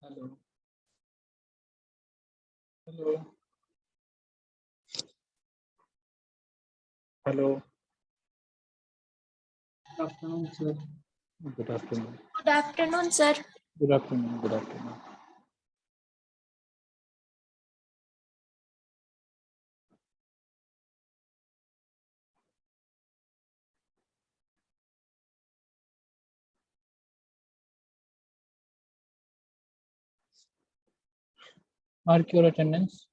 Hello. Hello. Hello. Good afternoon, sir. Good afternoon. Good afternoon, sir. Good afternoon. Good afternoon. Mark your attendance.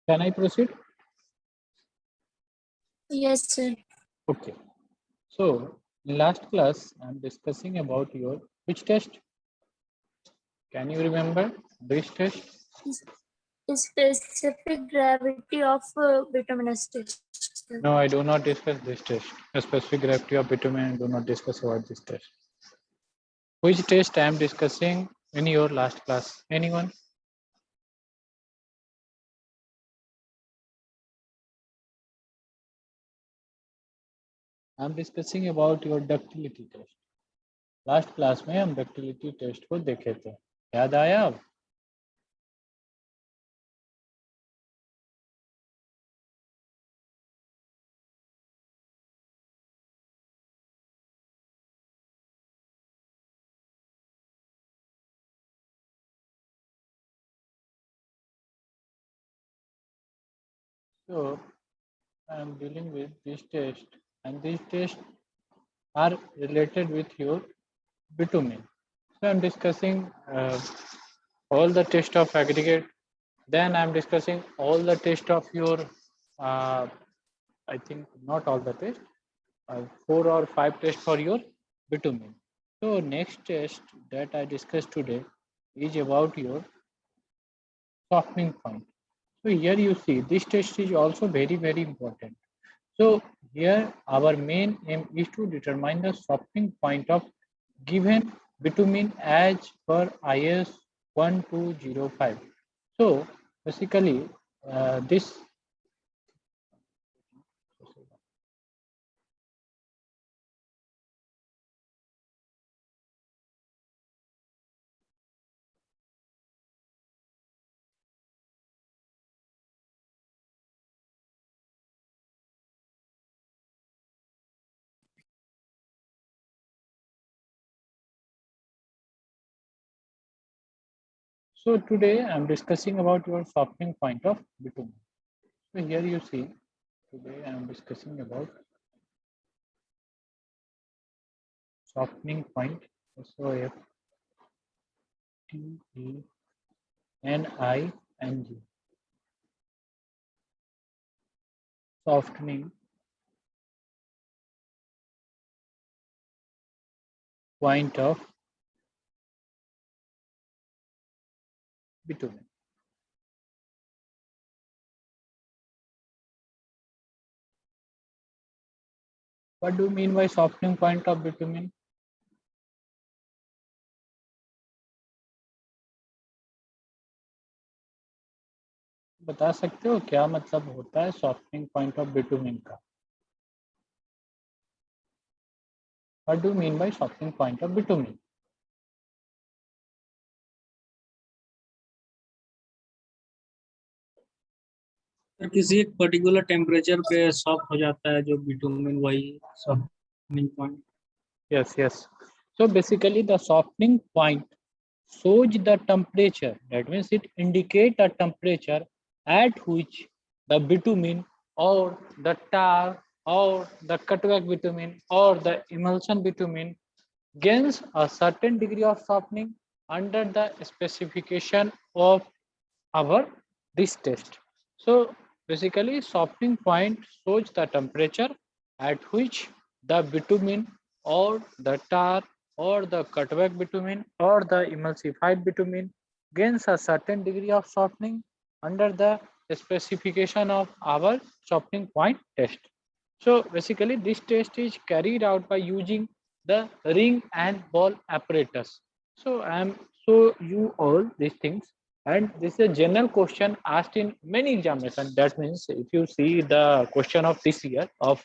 Can I proceed? Yes, sir. Okay. So, in last class, I'm discussing about your which test? Can you remember which test? Specific gravity of bituminous test. Sir. No, I do not discuss this test. A specific gravity of bitumen, I do not discuss about this test. Which test I am discussing in your last class? Anyone? I'm discussing about your ductility test. Last class में हम ductility test को देखे थे, याद आया अब? So I am dealing with this test, and these tests are related with your bitumen. So I am discussing all the test of aggregate. Then I am discussing all the test of your, I think not all the test, 4 or 5 tests for your bitumen. So next test that I discussed today is about your softening point. So here you see this test is also very important. So here our main aim is to determine the softening point of given bitumen as per IS 1205. So basically this so today I am discussing about your softening point of bitumen. So here you see today I am discussing about softening point. SOF TENING. Softening point of bitumen. What do you mean by softening point of bitumen? बता सकते हो क्या मतलब होता है softening point of bitumen का? What do you mean by softening point of bitumen? किसी एक पर्टिकुलर टेम्परेचर पे सॉफ्ट हो जाता है जो बिटुमिन, वही softening point. Yes. So basically the softening point shows the temperature. That means it indicates a temperature at which the bitumen or the tar or the cutwork bitumen or the emulsion bitumen gains a certain degree of softening under the specification of our this test. So basically softening point shows the temperature at which the bitumen or the tar or the cutwork bitumen or the emulsified bitumen gains a certain degree of softening under the specification of our softening point test. So basically this test is carried out by using the ring and ball apparatus. So I am show you all these things, and this is a general question asked in many examinations. That means if you see the question of this year of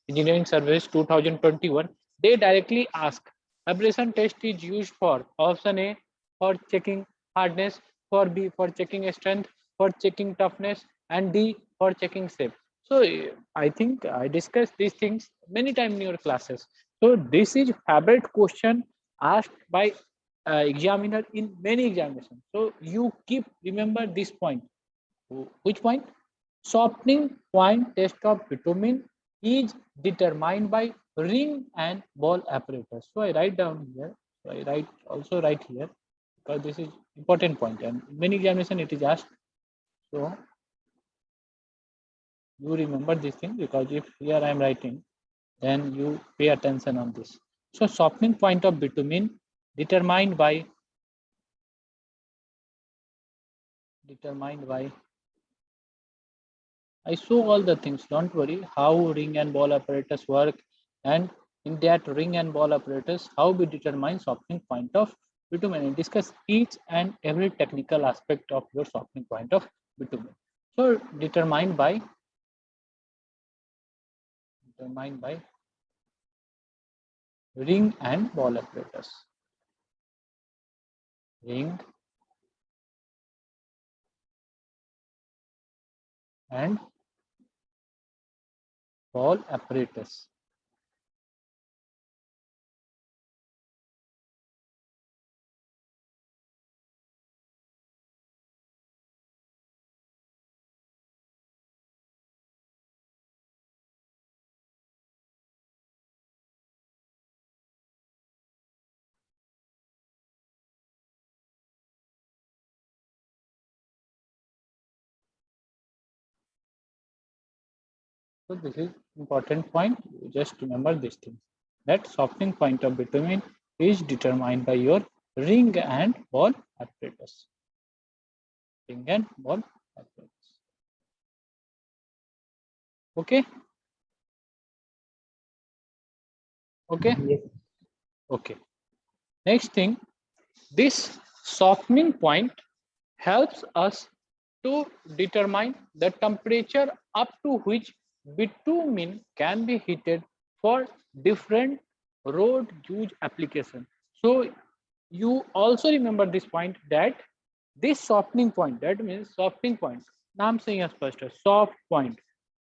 engineering service 2021, they directly ask abrasion test is used for option A for checking hardness, for B for checking strength, for checking toughness, and D for checking shape. So I think I discussed these things many times in your classes. So this is favorite question asked by examiner in many examinations. So you keep remember this point. Which point? Softening point test of bitumen is determined by ring and ball apparatus. So I write down here. So I write also write here because this is important point, and in many examination it is asked. So you remember this thing, because if here I am writing, then you pay attention on this. So softening point of bitumen determined by I show all the things, don't worry, how ring and ball apparatus work, and in that ring and ball apparatus, how we determine softening point of bitumen, and discuss each and every technical aspect of your softening point of bitumen. So determined by ring and ball apparatus. Ring and ball apparatus. So this is important point. You just remember this thing, that softening point of bitumen is determined by your ring and ball apparatus. Ring and ball apparatus. Okay. Okay. Yes. Okay. Next thing, this softening point helps us to determine the temperature up to which bitumen can be heated for different road use application. So you also remember this point, that this softening point, that means softening point, नाम से ही स्पष्ट है, soft point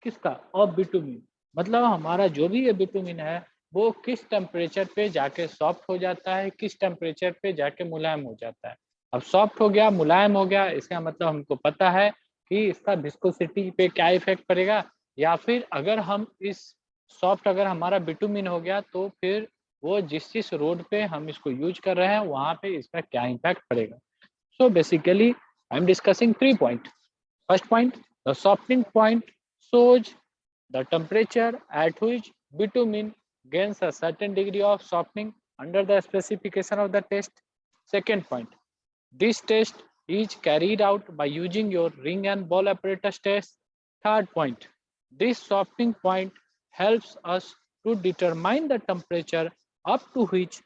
किसका, of bitumen, मतलब हमारा जो भी ये बिटुमिन है वो किस टेम्परेचर पे जाके सॉफ्ट हो जाता है, किस टेम्परेचर पे जाके मुलायम हो जाता है। अब सॉफ्ट हो गया, मुलायम हो गया, इसका मतलब हमको पता है कि इसका विस्कोसिटी पे क्या इफेक्ट पड़ेगा, या फिर अगर हम इस सॉफ्ट अगर हमारा बिटुमिन हो गया तो फिर वो जिस रोड पे हम इसको यूज कर रहे हैं वहां पे इसका क्या इम्पैक्ट पड़ेगा। So basically I am discussing 3 points. First point, the softening point shows the temperature at which bitumen gains a certain degree of softening under the specification of the test. Second point, this test is carried out by using your ring and ball apparatus test. Third point, this softening point helps us to determine the temperature up to which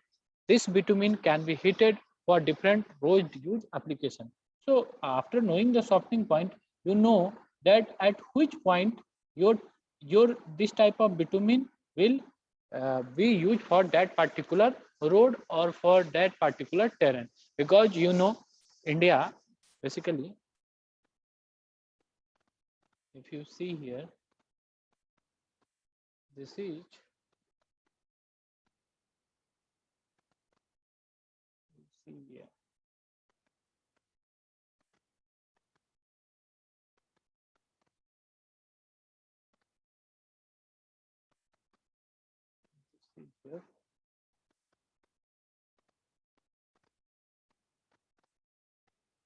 this bitumen can be heated for different road use application. So after knowing the softening point, you know that at which point your this type of bitumen will be used for that particular road or for that particular terrain, because you know India basically, if you see here, this is see here.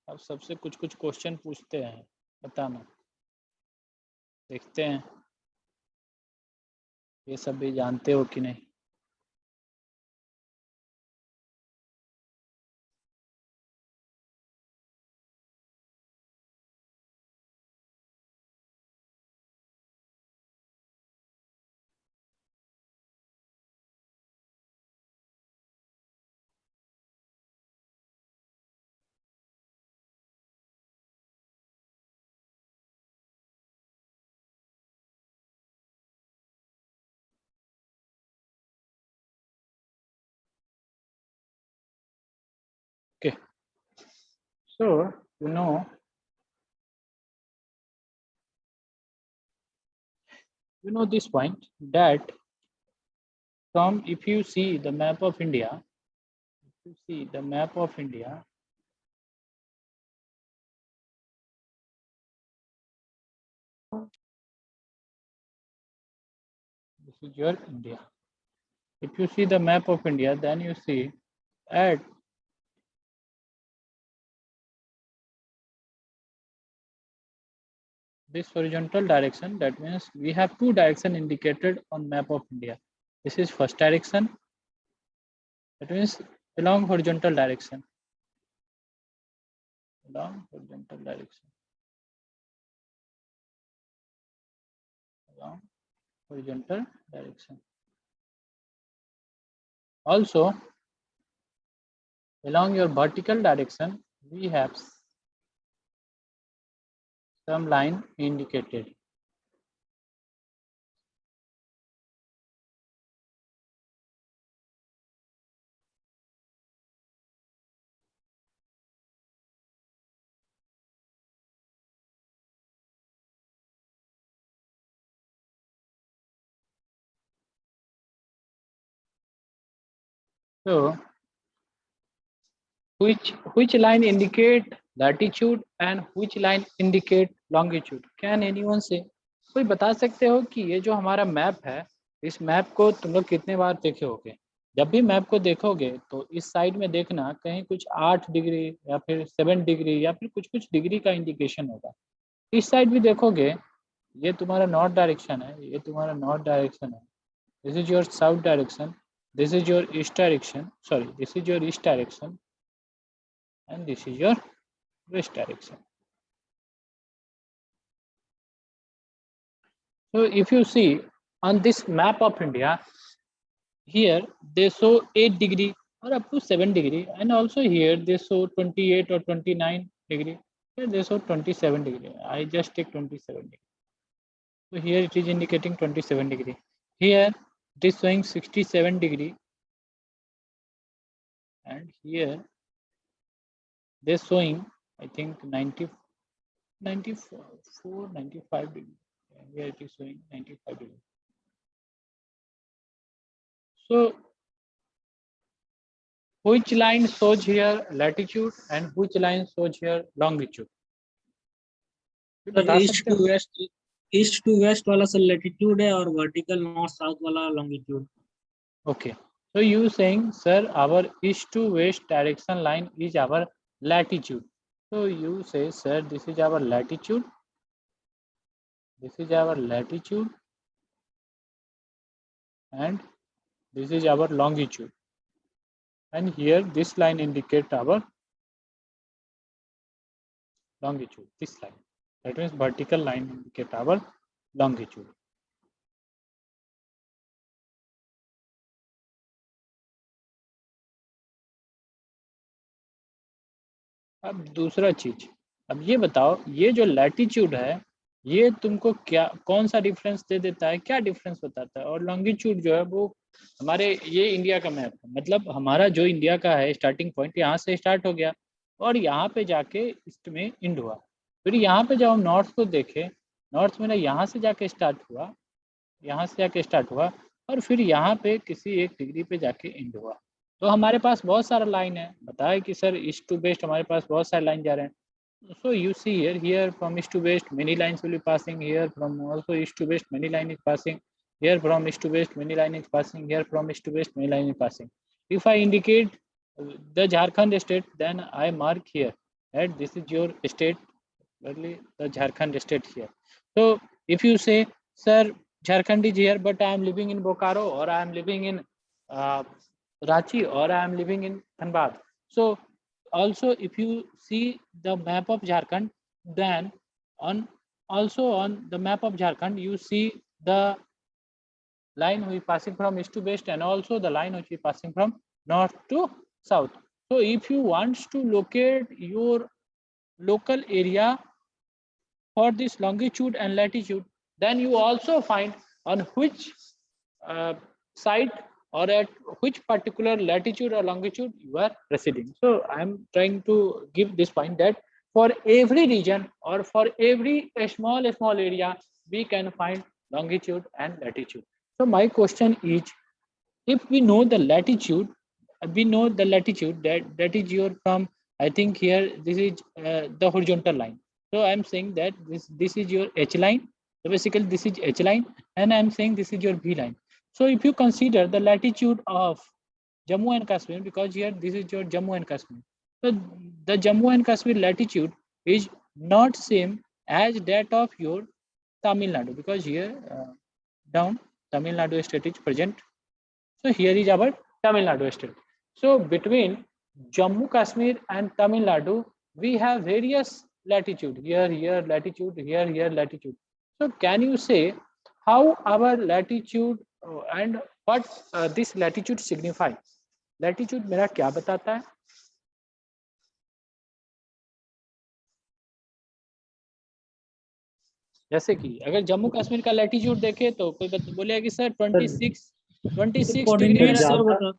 अब सबसे कुछ कुछ question पूछते हैं, बताना, देखते हैं ये सब भी जानते हो कि नहीं। Okay, so you know this point that from, if you see the map of India, this is your India. If you see the map of India, then you see at this horizontal direction, that means we have two direction indicated on map of India. This is first direction, that means along horizontal direction, along horizontal direction, along horizontal direction. Also along your vertical direction, we have some line indicated. So which line indicate latitude and which line indicate longitude? Can anyone say? कोई बता सकते हो कि ये जो हमारा map है, इस मैप को तुम लोग कितने बार देखे होगे? जब भी मैप को देखोगे तो इस साइड में देखना, कहीं कुछ 8 डिग्री या फिर 7 डिग्री या फिर कुछ कुछ डिग्री का इंडिकेशन होगा। इस साइड भी देखोगे, ये तुम्हारा नॉर्थ डायरेक्शन है, ये तुम्हारा नॉर्थ डायरेक्शन है, this is your south direction, this is your east direction, sorry this is your east direction, and this is your west direction. So if you see on this map of India, here they show 8 degree or up to 7 degree, and also here they show 28 or 29 degree. Here they show 27 degree. I just take 27 degree. So here it is indicating 27 degree. Here it is showing 67 degree, and here they showing, I think 94, 95 degree. Here it is showing 95 degree. So which line shows here latitude and which line shows here longitude? East to west वाला sir latitude है और vertical north south वाला longitude. Okay, so you saying, sir, our east to west direction line is our latitude. So you say, sir, this is our latitude, this is our latitude, and this is our longitude, and here this line indicate our longitude, this line, that means vertical line indicate our longitude. अब दूसरा चीज, अब ये बताओ, ये जो latitude है ये तुमको क्या, कौन सा डिफरेंस दे देता है, क्या डिफरेंस बताता है? और लॉन्गिट्यूड जो है वो हमारे, ये इंडिया का मैप है, मतलब हमारा जो इंडिया का है स्टार्टिंग पॉइंट यहाँ से स्टार्ट हो गया और यहाँ पे जाके ईस्ट में एंड हुआ। फिर यहाँ पे जब हम नॉर्थ को देखें, नॉर्थ में ना यहाँ से जाके स्टार्ट हुआ, यहाँ से जाके स्टार्ट हुआ और फिर यहाँ पे किसी एक डिग्री पे जाके एंड हुआ। तो हमारे पास बहुत सारा लाइन है, बताए कि सर ईस्ट टू वेस्ट हमारे पास बहुत सारे लाइन जा रहे हैं। So you see here from east to west many lines will be passing, here from also east to west many line is passing, Here from east to west, many line is passing. Here from east to west, many line is passing. If I indicate the Jharkhand state, then I mark here that this is your state, the Jharkhand state here. So if you say, sir, Jharkhand is here, but I am living in Bokaro, or I am living in Ranchi, or I am living in Dhanbad. So also, if you see the map of Jharkhand, then on the map of Jharkhand, you see the line which is passing from east to west, and also the line which is passing from north to south. So if you want to locate your local area for this longitude and latitude, then you also find on which side or at which particular latitude or longitude you are residing. So I am trying to give this point that for every region or for every small area, we can find longitude and latitude. So my question is, if we know the latitude, that is your from, I think here this is the horizontal line. So I'm saying that this is your H line. So basically this is H line, and I'm saying this is your V line. So if you consider the latitude of Jammu and Kashmir, because here this is your Jammu and Kashmir. So the Jammu and Kashmir latitude is not same as that of your Tamil Nadu, because here down Tamil Nadu state is present. So here is our Tamil Nadu state. So between Jammu Kashmir and Tamil Nadu, we have various latitude. Here latitude, here latitude. So can you say how our latitude and what this latitude signify? Latitude मेरा क्या बताता है? जैसे कि अगर जम्मू कश्मीर का latitude देखे तो कोई बोलेगा कि सर 26 डिग्री मेरा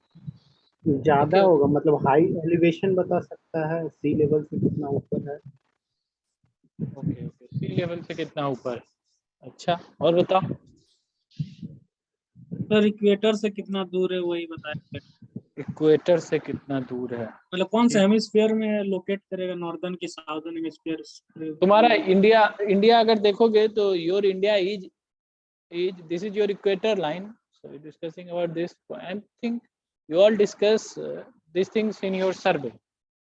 ज्यादा होगा, मतलब हाई एलिवेशन बता सकता है, सी लेवल से कितना ऊपर है। ओके सी लेवल से कितना ऊपर। अच्छा, और बताओ सर इक्वेटर से कितना दूर है वही बताएं। इक्वेटर से कितना दूर है, मतलब कौन से हेमिस्फीयर में लोकेट करेगा, नॉर्दर्न की साउदर्न हेमिस्फीयर। तुम्हारा इंडिया अगर देखोगे तो your India is this is your equator line. So discussing about this, I think you all discuss these things in your survey.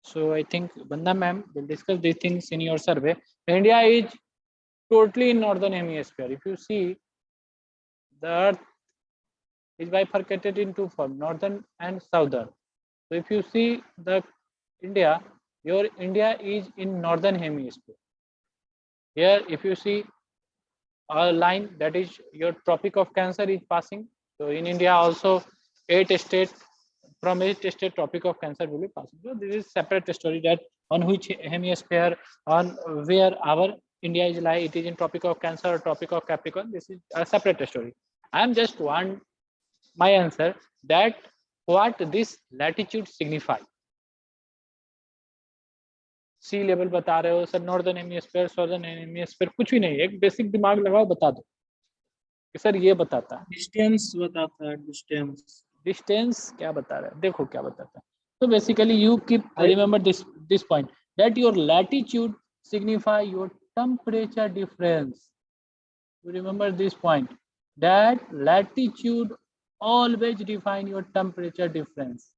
So I think Banda ma'am will discuss these things in your survey. India is totally in northern hemisphere. If you see, the earth is bifurcated into form northern and southern. So if you see the India, your India is in northern hemisphere. Here if you see a line, that is your Tropic of Cancer is passing. So in India also 8 states, from 8 states Tropic of Cancer will be passing. So this is separate story, that on which hemisphere, on where our India is lie, it is in Tropic of Cancer or Tropic of Capricorn. This is a separate story. I am just want my answer that what this latitude signify. Sea level बता रहे हो sir, northern hemisphere southern hemisphere, कुछ भी नहीं, एक basic दिमाग लगाओ, बता दो कि सर ये बताता है। डिस्टेंस बताता है, डिस्टेंस क्या बता रहा है, देखो क्या बताता है। तो basically you keep remember this point, that your latitude signify your temperature difference. You remember this point, that latitude always define your temperature difference,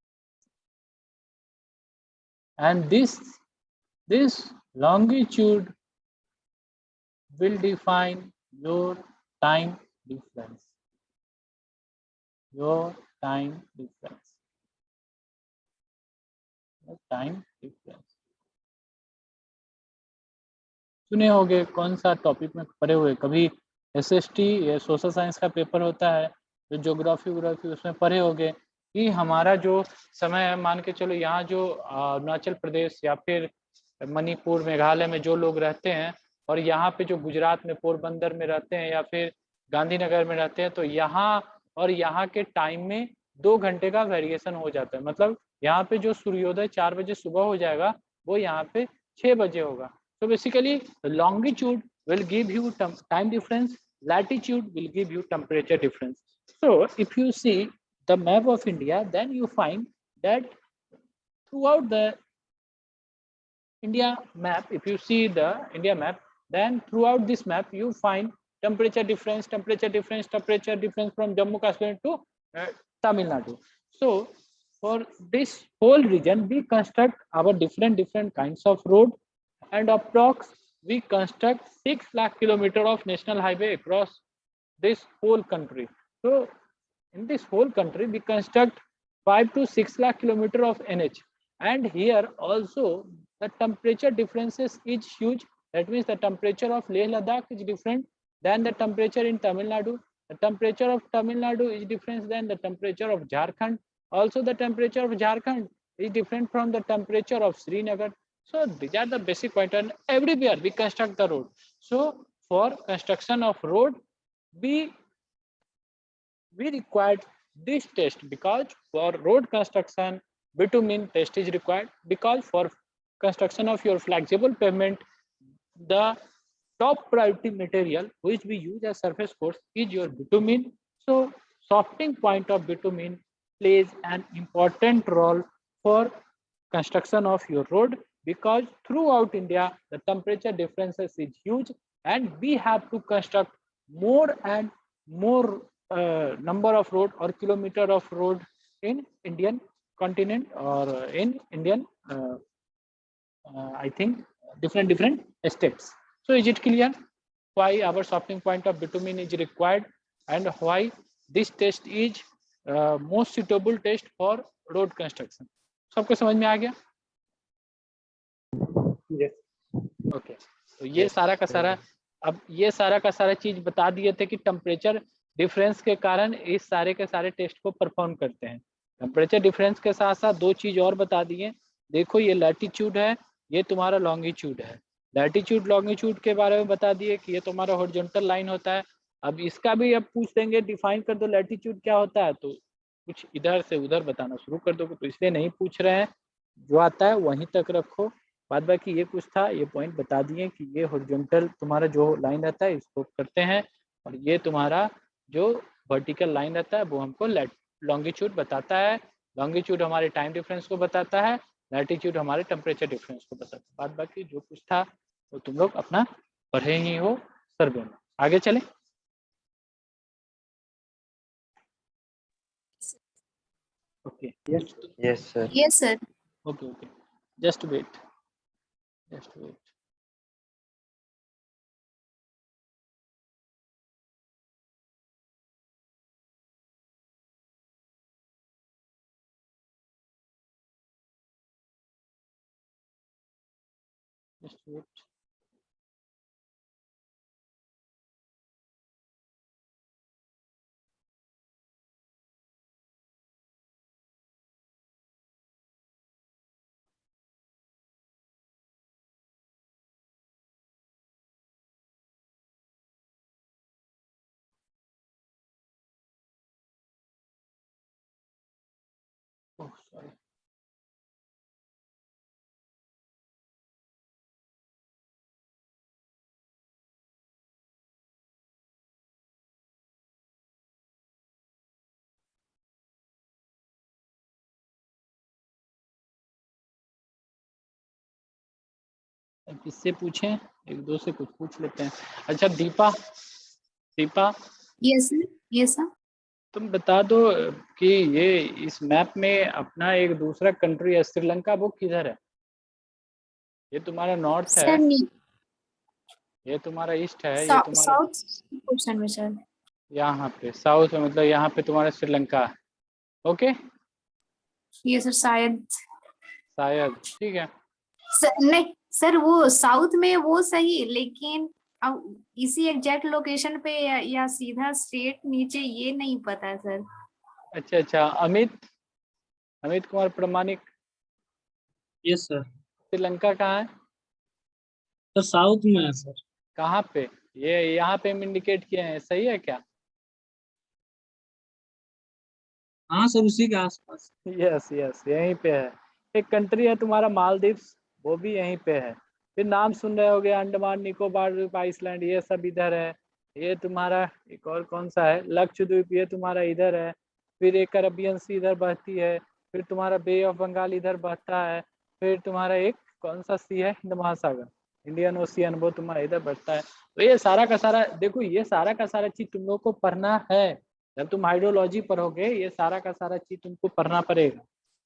and this longitude will define your time difference. Your time difference. Your time difference. सुने होंगे कौन सा topic में पढ़े हुए, कभी SST या social science का पेपर होता है, जो ज्योग्राफी उसमें पढ़े होंगे कि हमारा जो समय है, मान के चलो यहाँ जो अरुणाचल प्रदेश या फिर मणिपुर मेघालय में जो लोग रहते हैं, और यहाँ पे जो गुजरात में पोरबंदर में रहते हैं या फिर गांधीनगर में रहते हैं, तो यहाँ और यहाँ के टाइम में 2 घंटे का वेरिएशन हो जाता है. मतलब यहाँ पे जो सूर्योदय 4 बजे सुबह हो जाएगा, वो यहाँ पे 6 बजे होगा. So basically longitude will give you time difference, latitude will give you temperature difference. So if you see the map of India, then you find that throughout the India map, if you see the India map, then throughout this map you find temperature difference from Jammu Kashmir to Tamil Nadu. So for this whole region, we construct our different kinds of road, and approx we construct 6 lakh kilometer of national highway across this whole country. So in this whole country, we construct 5 to 6 lakh kilometer of NH, and here also the temperature differences is huge. That means the temperature of Leh Ladakh is different than the temperature in Tamil Nadu. The temperature of Tamil Nadu is different than the temperature of Jharkhand. Also, the temperature of Jharkhand is different from the temperature of Srinagar. So these are the basic points, and everywhere we construct the road. So for construction of road, we required this test, because for road construction bitumen test is required, because for construction of your flexible pavement the top priority material which we use as surface course is your bitumen. So softening point of bitumen plays an important role for construction of your road, because throughout India the temperature differences is huge, and we have to construct more and more number of road or kilometer of road in Indian continent, or in Indian I think different states. So is it clear why our softening point of bitumen is required, and why this test is most suitable test for road construction? सबको समझ में आ गया? Yes. Okay, तो ये सारा का सारा, अब ये सारा का सारा चीज बता दिए थे कि टेम्परेचर डिफरेंस के कारण इस सारे के सारे टेस्ट को परफॉर्म करते हैं। टेम्परेचर डिफरेंस के साथ साथ दो चीज और बता दिए। देखो ये लैटिट्यूड है, ये तुम्हारा लॉन्गिट्यूड है। लैटिट्यूड लॉन्गिट्यूड के बारे में बता दिए कि ये तुम्हारा हॉरिजॉन्टल लाइन होता है। अब इसका भी अब पूछ देंगे डिफाइन कर दो लैटिट्यूड क्या होता है, तो कुछ इधर से उधर बताना शुरू कर दोगे, तो इसलिए नहीं पूछ रहे हैं, जो आता है वहीं तक रखो। बाद बाकी ये कुछ था, ये पॉइंट बता दिए कि ये हॉरिजॉन्टल तुम्हारा जो लाइन रहता है इसको करते हैं, और ये तुम्हारा जो वर्टिकल लाइन रहता है वो हमको लॉन्गिट्यूड बताता है। लॉन्गिट्यूड हमारे टाइम डिफरेंस को बताता है, लैटिट्यूड हमारे टेम्परेचर डिफरेंस को बताता है। बाद बाकी जो कुछ था वो तुम लोग अपना पढ़े ही हो सर्वे में। आगे चले। Okay, Yes, sir. Yes, sir. Okay, just wait. Sorry, किससे पूछें? एक दो से कुछ पूछ लेते हैं। अच्छा Deepa, Yes, sir. Yes, sir. तुम बता दो कि ये इस मैप में अपना एक दूसरा कंट्री है श्रीलंका, वो किधर है? ये तुम्हारा नॉर्थ है, Sir, ये तुम्हारा ईस्ट है, ये तुम्हारा South portion में sir. यहाँ पे साउथ में, मतलब यहाँ पे तुम्हारा श्रीलंका है। Okay, Yes, sir. शायद ठीक है। नहीं सर, वो साउथ में वो सही, लेकिन अब इसी एग्जैक्ट लोकेशन पे या सीधा स्ट्रेट नीचे ये नहीं पता है सर। अच्छा, अमित कुमार प्रमाणिक, यस सर। श्रीलंका कहाँ है? सर साउथ में है सर। कहाँ पे? ये यहाँ पे इंडिकेट किए हैं, सही है क्या? हाँ सर, उसी के आसपास। यस यहीं पे है। एक कंट्री है तुम्हारा मालदीव्स, वो भी यहीं पे है। फिर नाम सुन रहे होगे अंडमान निकोबार आइसलैंड, ये सब इधर है। ये तुम्हारा एक और कौन सा है, लक्षद्वीप, ये तुम्हारा इधर है। फिर एक अरबियन सी इधर बहती है। फिर तुम्हारा बे ऑफ बंगाल इधर बहता है। फिर तुम्हारा एक कौन सा सी है, हिंद महासागर, इंडियन ओशियन वो तुम्हारा इधर बढ़ता है। तो ये सारा का सारा देखो, ये सारा का सारा चीज तुम लोग को पढ़ना है। जब तुम हाइड्रोलॉजी पढ़ोगे ये सारा का सारा चीज तुमको पढ़ना पड़ेगा।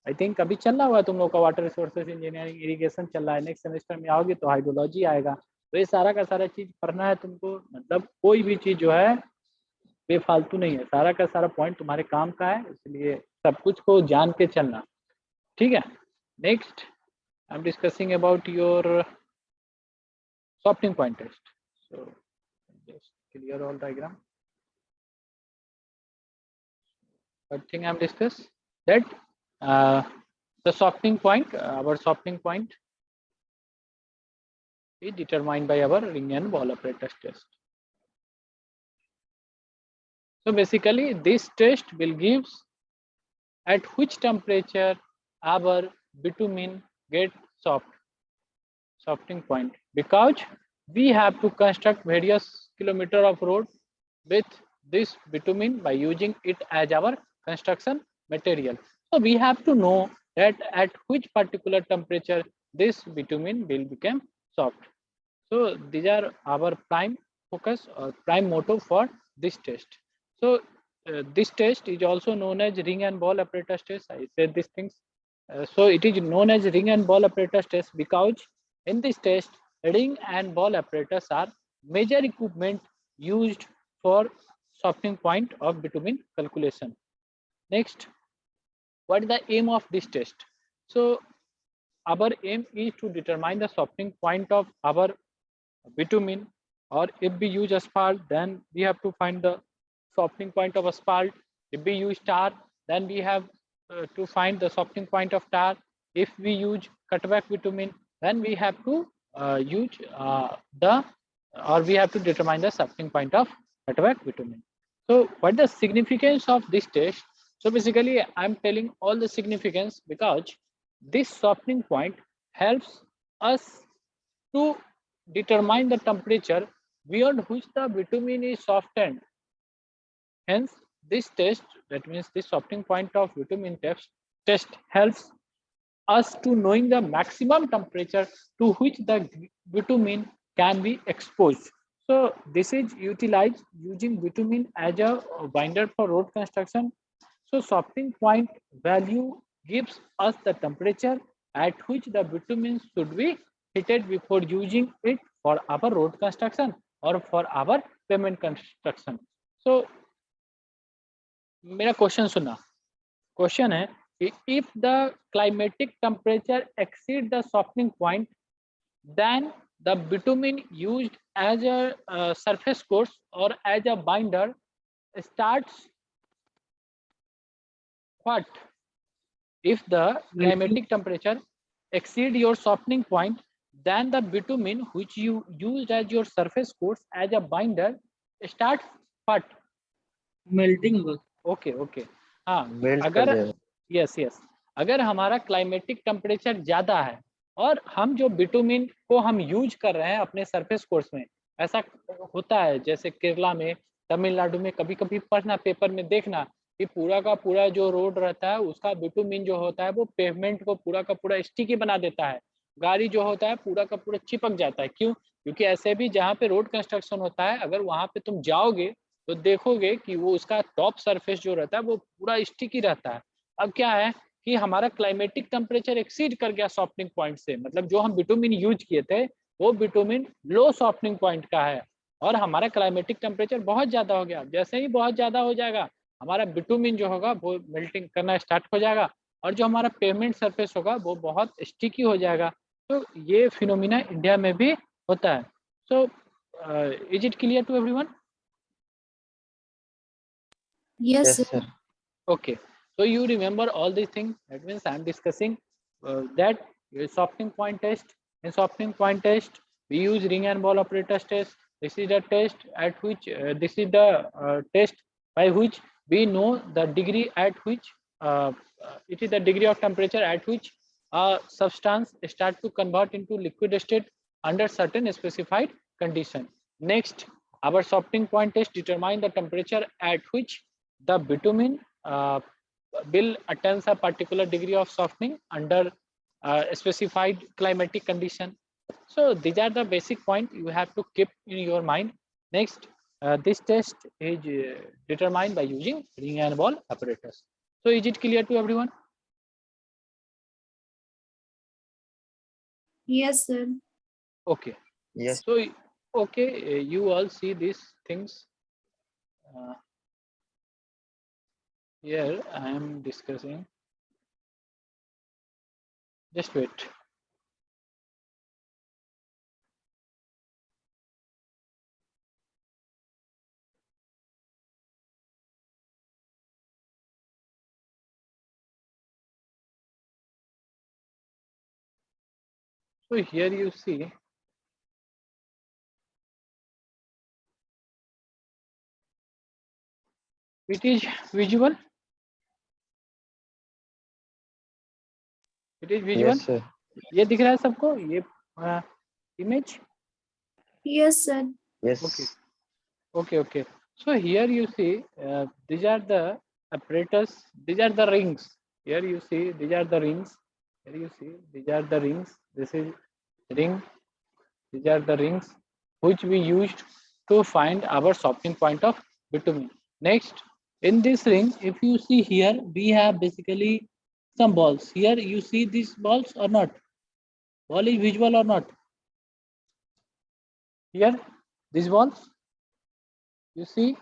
आई थिंक अभी चल रहा हुआ तुम लोग का वाटर रिसोर्सेज इंजीनियरिंग इरिगेशन चल रहा है, नेक्स्ट सेमेस्टर में आओगे तो हाइड्रोलॉजी आएगा। तो ये सारा का सारा चीज पढ़ना है तुमको, मतलब कोई भी चीज जो है बेफालतू नहीं है, सारा का सारा पॉइंट तुम्हारे काम का है, इसलिए सब कुछ को जान के चलना, ठीक है। Next I am discussing about your softening point test. So just clear all diagram. First thing I am discuss that the softening point, our softening point is determined by our ring and ball apparatus test. So basically this test will gives at which temperature our bitumen get softening point, because we have to construct various kilometer of road with this bitumen by using it as our construction material. So we have to know that at which particular temperature this bitumen will become soft. So these are our prime focus or prime motto for this test. So this test is also known as ring and ball apparatus test. I said these things. So it is known as ring and ball apparatus test because in this test, ring and ball apparatus are major equipment used for softening point of bitumen calculation. Next, what is the aim of this test? So our aim is to determine the softening point of our bitumen, or if we use asphalt, then we have to find the softening point of asphalt. If we use tar, then we have to find the softening point of tar. If we use cutback bitumen, then we have to use we have to determine the softening point of cutback bitumen. So what is the significance of this test? So basically I'm telling all the significance because this softening point helps us to determine the temperature beyond which the bitumen is softened. Hence this test, that means this softening point of bitumen test helps us to knowing the maximum temperature to which the bitumen can be exposed. So this is utilized using bitumen as a binder for road construction. So softening point value gives us the temperature at which the bitumen should be heated before using it for our road construction or for our pavement construction. So मेरा question सुनना, question है if the climatic temperature exceed the softening point, then the bitumen used as a surface course or as a binder starts what? If the climatic temperature exceed your softening point, then the bitumen which you used as your surface course as a binder starts what? Melting. Okay okay, हाँ अगर yes अगर हमारा climatic temperature ज्यादा है और हम जो bitumen को हम यूज कर रहे हैं अपने सरफेस कोर्स में, ऐसा होता है जैसे केरला में, तमिलनाडु में, कभी कभी पढ़ना पेपर में देखना कि पूरा का पूरा जो रोड रहता है उसका बिटुमिन जो होता है वो पेवमेंट को पूरा का पूरा स्टिकी बना देता है, गाड़ी जो होता है पूरा का पूरा चिपक जाता है। क्यों? क्योंकि ऐसे भी जहाँ पे रोड कंस्ट्रक्शन होता है अगर वहाँ पे तुम जाओगे तो देखोगे कि वो उसका टॉप सरफेस जो रहता है वो पूरा स्टिकी रहता है। अब क्या है कि हमारा क्लाइमेटिक टेम्परेचर एक्सीड कर गया सॉफ्टनिंग पॉइंट से, मतलब जो हम बिटुमिन यूज किए थे वो बिटुमिन लो सॉफ्टनिंग पॉइंट का है और हमारा क्लाइमेटिक टेम्परेचर बहुत ज्यादा हो गया। जैसे ही बहुत ज्यादा हो जाएगा हमारा बिटुमिन जो होगा वो मेल्टिंग करना स्टार्ट हो जाएगा और जो हमारा पेवमेंट सरफेस होगा वो बहुत स्टिकी हो जाएगा। तो ये फिनोमिना इंडिया में भी होता है। So is it clear to everyone? Yes, sir. Okay, so you remember all these things. That means I am discussing that softening point test. In softening point test, we use ring and ball apparatus test. This is the test at which this is the test by which we know the degree at which it is the degree of temperature at which a substance start to convert into liquid state under certain specified condition. Next, our softening point test determine the temperature at which the bitumen will attain a particular degree of softening under a specified climatic condition. So these are the basic point you have to keep in your mind. Next, this test is determined by using ring and ball apparatus. So is it clear to everyone? Yes, sir. Okay. Yes. So okay, you all see these things. Here I am discussing. Just wait. So here you see it is visual. It is visual. Yes, sir. ये दिख रहा है सबको ये image. Yes, sir. Yes. Okay. Okay. So here you see these are the apparatus. These are the rings. Here you see these are the rings. Here you see these are the rings. This is ring. These are the rings which we used to find our stopping point of bitumen. Next, in this ring, if you see here, we have basically some balls. Here you see these balls or not? Ball is visual or not? Here, these balls, you see?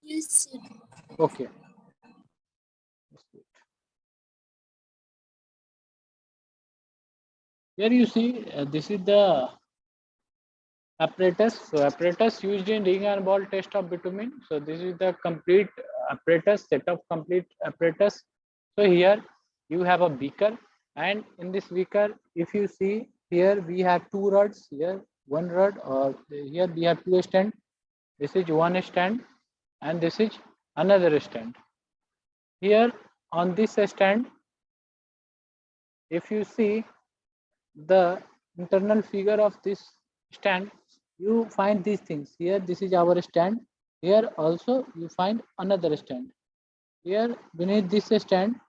Yes, sir. Okay. Here you see this is the apparatus. So apparatus used in ring and ball test of bitumen. So this is the complete apparatus, set of complete apparatus. So here you have a beaker, and in this beaker, if you see here we have two rods, here one rod, or here we have two stand. This is one stand and this is another stand. Here on this stand, if you see the internal figure of this stand, you find these things. Here this is our stand. Here also you find another stand. Here beneath this stand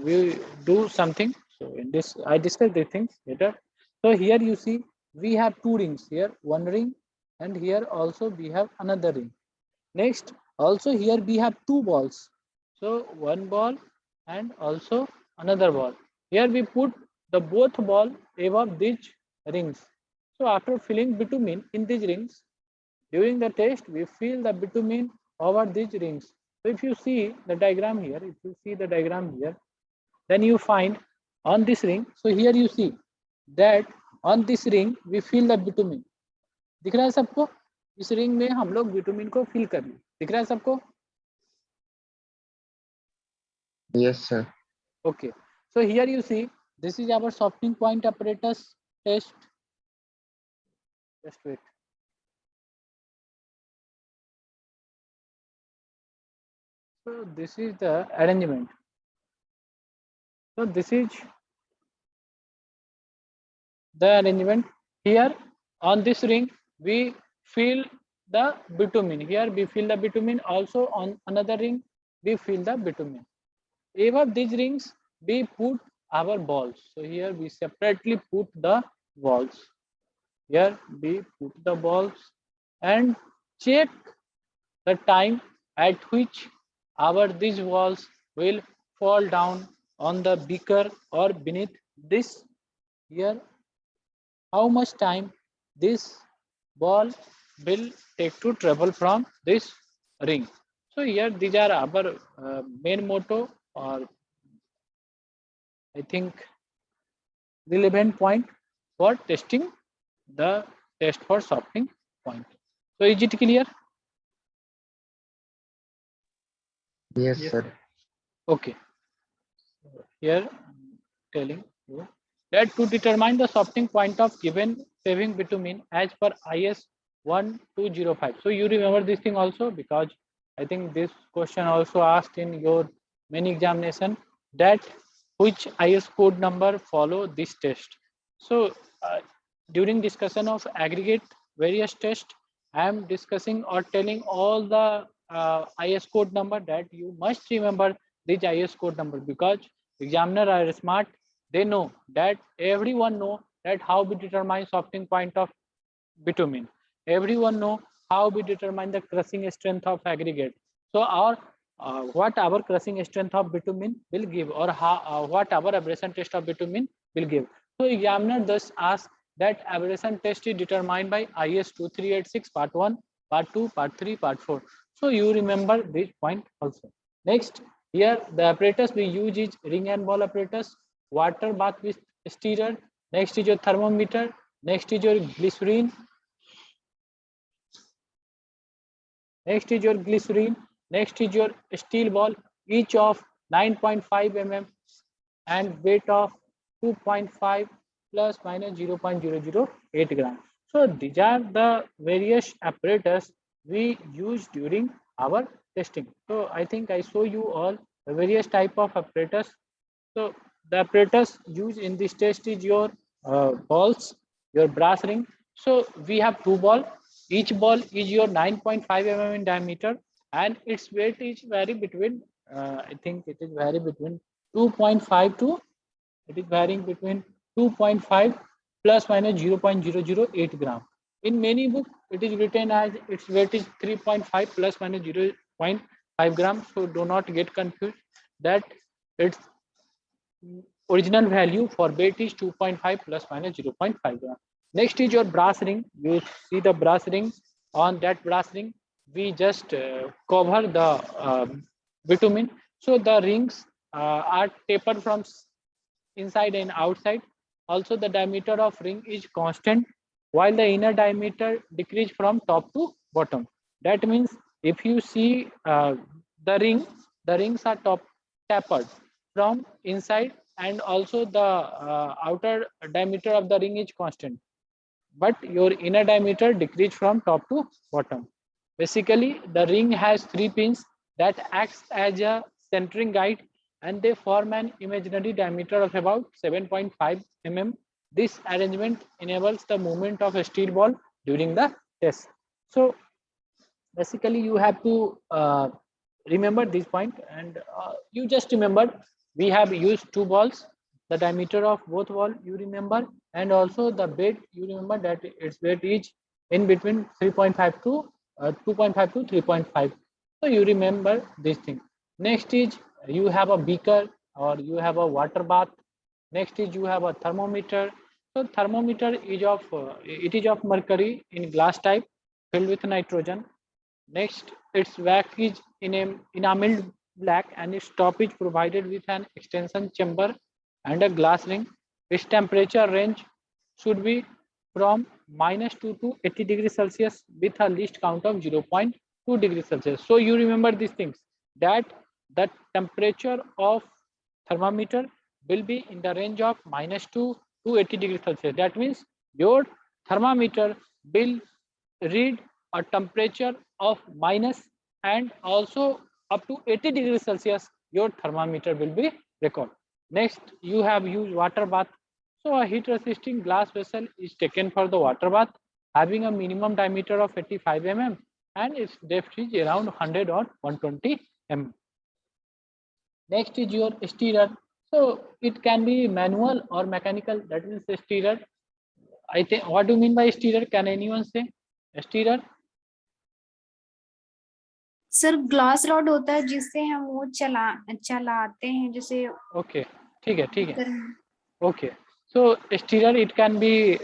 we do something. So in this I discuss these things later. So here you see we have two rings, here one ring, and here also we have another ring. Next, also here we have two balls. So one ball and also another ball. Here we put the both ball above these rings. So after filling bitumen in these rings, during the test, we fill the bitumen over these rings. So if you see the diagram here, then you find on this ring. So here you see that on this ring we fill the bitumen. दिख रहा है सबको? इस ring में हम लोग bitumen को fill कर लिए. दिख रहा है सबको? Yes, sir. Okay. So here you see this is our softening point apparatus test. Just wait. So this is the arrangement. So this is the arrangement. Here on this ring we fill the bitumen. Here we fill the bitumen. Also on another ring we fill the bitumen. Above these rings we put our balls. So here we separately put the balls. Here we put the balls and check the time at which these balls will fall down on the beaker or beneath this. Here how much time this ball will take to travel from this ring. So here these are our main motto, or I think relevant point for testing the test for softening point. So is it clear? Yes, Yes, sir. Okay. Here telling you that to determine the softening point of given paving bitumen as per IS 1205. So you remember this thing also, because I think this question also asked in your main examination, that which IS code number follow this test. So during discussion of aggregate various tests, I am discussing or telling all the IS code number, that you must remember this IS code number, because examiner are smart. they know that everyone know that how we determine softening point of bitumen. Everyone know how we determine the crushing strength of aggregate. So our what our crushing strength of bitumen will give, or how what our abrasion test of bitumen will give. So examiner thus asks that abrasion test is determined by IS 2386 part 1, part 2, part 3, part 4. So you remember this point also. Next, here the apparatus we use is ring and ball apparatus, water bath with stirrer. Next is your thermometer. Next is your glycerine. Next is your glycerine. Next is your steel ball, each of 9.5 mm and weight of 2.5 plus minus 0.008 grams. So these are the various apparatus we use during our testing. So I think I show you all the various type of apparatus. So the apparatus used in this test is your balls, your brass ring. So we have two ball. Each ball is your 9.5 mm in diameter, and its weight is vary between. I think it is vary between 2.5 to. It is varying between 2.5 plus minus 0.008 gram. In many books, it is written as its weight is 3.5 plus minus 0.5 gram. So do not get confused that its original value for weight is 2.5 plus minus 0.5 gram. Next is your brass ring. You see the brass ring. On that brass ring, we just cover the bitumen. So the rings are tapered from inside and outside. Also, the diameter of ring is constant, while the inner diameter decrease from top to bottom. That means if you see the rings are tapered from inside, and also the outer diameter of the ring is constant, but your inner diameter decrease from top to bottom. Basically, the ring has 3 pins that acts as a centering guide, and they form an imaginary diameter of about 7.5 mm. This arrangement enables the movement of a steel ball during the test. So basically you have to remember this point, and you just remember we have used two balls, the diameter of both ball you remember, and also the weight you remember that its weight is in between 3.5 to 2.5 to 3.5. So you remember this thing. Next is you have a beaker or you have a water bath. Next is you have a thermometer. So thermometer is of it is of mercury in glass type filled with nitrogen. Next, its wax is enameled black, and its top is provided with an extension chamber and a glass ring. Its temperature range should be from -2 to 80 degrees Celsius with a least count of 0.2 degrees Celsius. So you remember these things, that the temperature of thermometer will be in the range of -2 to 80 degrees Celsius. That means your thermometer will read a temperature of minus and also up to 80 degrees Celsius, your thermometer will be recorded. Next, you have used water bath. So a heat resisting glass vessel is taken for the water bath, having a minimum diameter of 85 mm and its depth is around 100 or 120 mm. Next is your stirrer. So it can be manual or mechanical. That means a stirrer. I think, what do you mean by stirrer? Can anyone say? A stirrer? Sir glass rod होता है जिससे हम वो चलाते हैं, जैसे Okay, ठीक है गर्म। Okay, so stirrer, it can be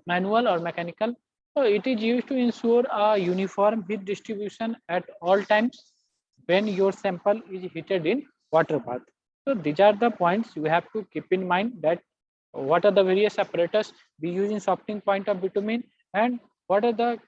manual or mechanical. So it is used to ensure a uniform heat distribution at all times when your sample is heated in water bath. So these are the points you have to keep in mind, that what are the various apparatus we use in softening point of bitumen and what are the